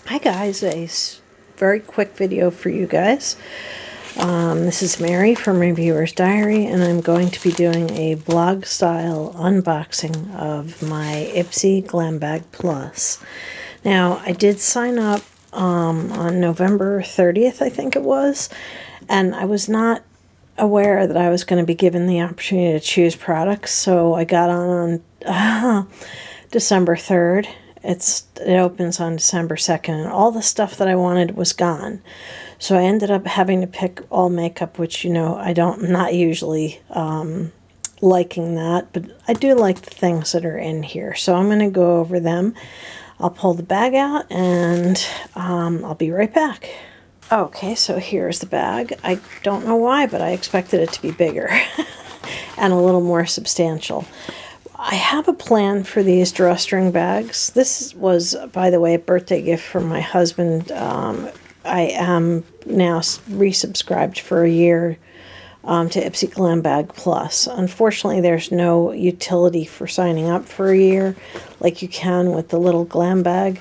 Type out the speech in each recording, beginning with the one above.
Hi guys, very quick video for you guys. This is Mary from Reviewer's Diary, and I'm going to be doing a vlog style unboxing of my Ipsy Glam Bag Plus. Now, I did sign up on November 30th, I think it was, and I was not aware that I was going to be given the opportunity to choose products, so I got on December 3rd. It opens on December 2nd, and all the stuff that I wanted was gone. So I ended up having to pick all makeup, which, you know, I'm not usually liking that, but I do like the things that are in here. So I'm going to go over them. I'll pull the bag out, and I'll be right back. Okay, so here's the bag. I don't know why, but I expected it to be bigger and a little more substantial. I have a plan for these drawstring bags. This was, by the way, a birthday gift from my husband. I am now resubscribed for a year to Ipsy Glam Bag Plus. Unfortunately, there's no utility for signing up for a year like you can with the little glam bag.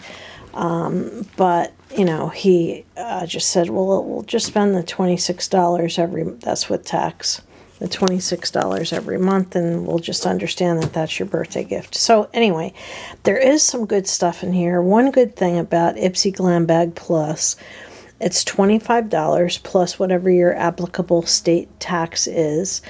But, you know, he just said, well, we'll just spend the $26 that's with tax. The $26 every month, and we'll just understand that that's your birthday gift. So anyway, there is some good stuff in here. One good thing about Ipsy Glam Bag Plus, it's $25 plus whatever your applicable state tax is.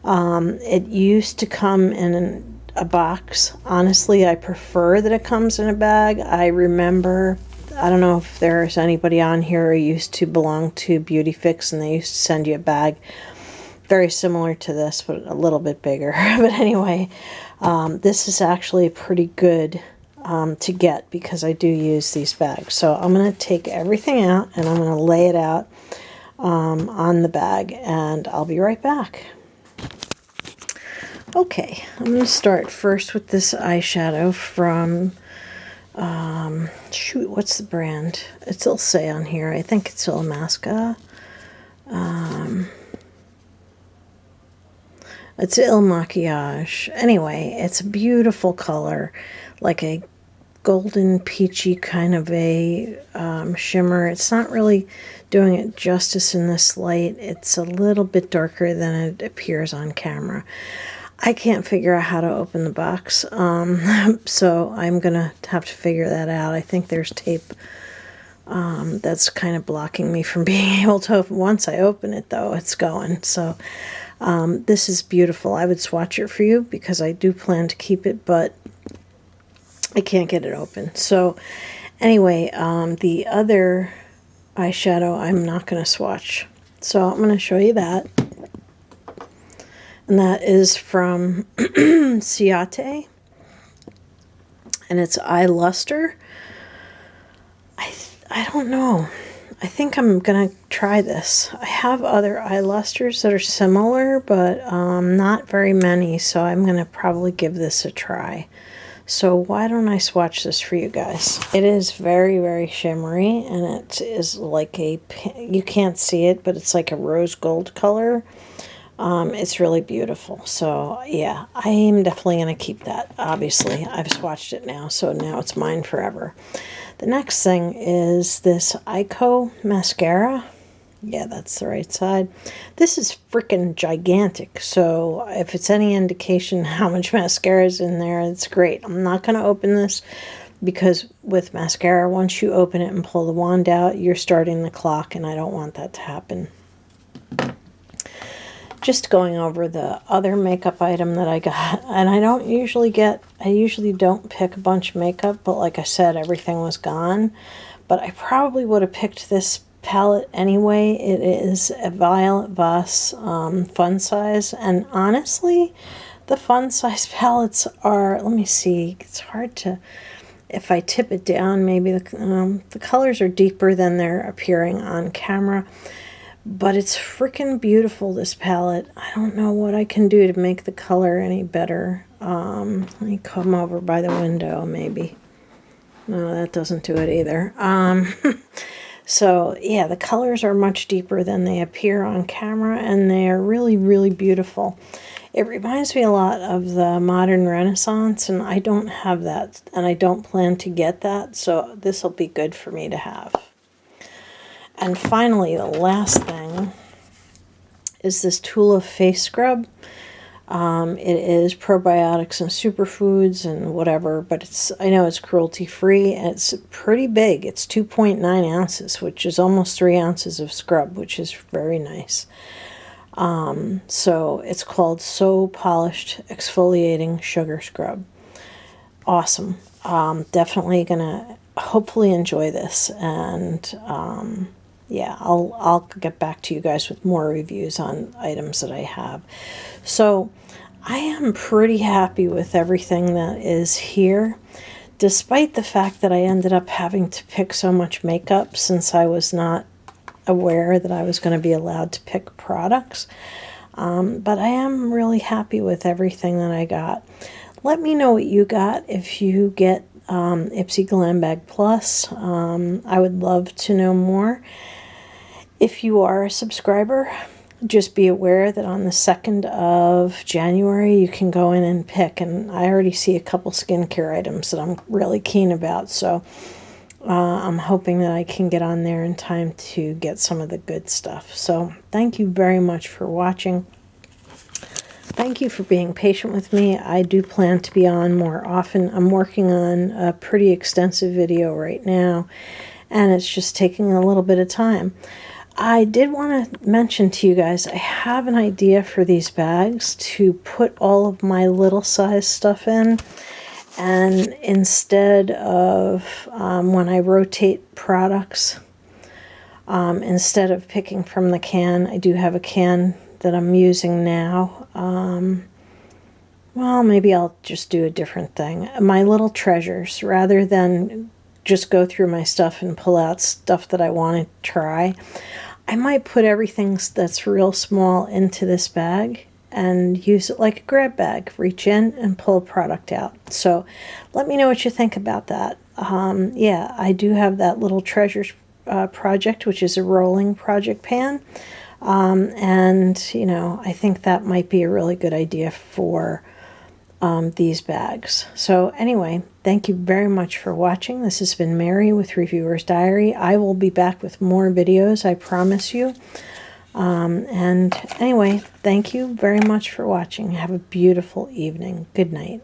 It used to come in a box. Honestly, I prefer that it comes in a bag. I remember, I don't know if there's anybody on here who used to belong to Beauty Fix, and they used to send you a bag very similar to this, but a little bit bigger. But anyway, this is actually pretty good to get because I do use these bags. So I'm going to take everything out and I'm going to lay it out on the bag, and I'll be right back. Okay, I'm going to start first with this eyeshadow from, shoot, what's the brand? It'll say on here. I think it's Illamasqua. It's Il Maquillage. Anyway, it's a beautiful color, like a golden peachy kind of a shimmer. It's not really doing it justice in this light. It's a little bit darker than it appears on camera. I can't figure out how to open the box, so I'm going to have to figure that out. I think there's tape that's kind of blocking me from being able to open. Once I open it, though, it's going. So this is beautiful. I would swatch it for you because I do plan to keep it, but I can't get it open. So anyway, the other eyeshadow I'm not going to swatch. So I'm going to show you that. And that is from Ciate. And it's Eye Luster. I don't know. I think I'm going to try this. I have other eye lusters that are similar, but not very many, so I'm going to probably give this a try. So why don't I swatch this for you guys? It is very, very shimmery, and it is like a, you can't see it, but it's like a rose gold color. It's really beautiful. So yeah, I am definitely going to keep that. Obviously, I've swatched it now, so now it's mine forever. The next thing is this Ico mascara. Yeah, that's the right side. This is freaking gigantic, so if it's any indication how much mascara is in there, it's great. I'm not going to open this because with mascara, once you open it and pull the wand out, you're starting the clock, and I don't want that to happen. Just going over the other makeup item that I got, and I usually don't pick a bunch of makeup, but like I said, everything was gone. But I probably would have picked this palette anyway. It is a Violet Voss Fun Size, and honestly, the Fun Size palettes are, let me see, it's hard to, if I tip it down, maybe the colors are deeper than they're appearing on camera. But it's freaking beautiful, this palette. I don't know what I can do to make the color any better. Let me come over by the window, maybe. No, that doesn't do it either. So, yeah, the colors are much deeper than they appear on camera, and they are really, really beautiful. It reminds me a lot of the Modern Renaissance, and I don't have that, and I don't plan to get that, so this will be good for me to have. And finally, the last thing is this Tula face scrub. It is probiotics and superfoods and whatever, but I know it's cruelty-free, and it's pretty big. It's 2.9 ounces, which is almost 3 ounces of scrub, which is very nice. So it's called So Polished Exfoliating Sugar Scrub. Awesome. Definitely gonna hopefully enjoy this, and yeah, I'll get back to you guys with more reviews on items that I have. So I am pretty happy with everything that is here, despite the fact that I ended up having to pick so much makeup since I was not aware that I was going to be allowed to pick products. But I am really happy with everything that I got. Let me know what you got if you get Ipsy Glam Bag Plus. I would love to know more. If you are a subscriber, just be aware that on the 2nd of January you can go in and pick, and I already see a couple skincare items that I'm really keen about, so I'm hoping that I can get on there in time to get some of the good stuff. So thank you very much for watching. Thank you for being patient with me. I do plan to be on more often. I'm working on a pretty extensive video right now, and it's just taking a little bit of time. I did want to mention to you guys, I have an idea for these bags to put all of my little size stuff in. And instead of, when I rotate products, instead of picking from the can, I do have a can that I'm using now. Well, maybe I'll just do a different thing. My little treasures, rather than just go through my stuff and pull out stuff that I want to try, I might put everything that's real small into this bag and use it like a grab bag. Reach in and pull a product out. So let me know what you think about that. Yeah, I do have that little treasures project, which is a rolling project pan. And, you know, I think that might be a really good idea for these bags. So anyway, thank you very much for watching. This has been Mary with Reviewer's Diary. I will be back with more videos, I promise you. And anyway, thank you very much for watching. Have a beautiful evening. Good night.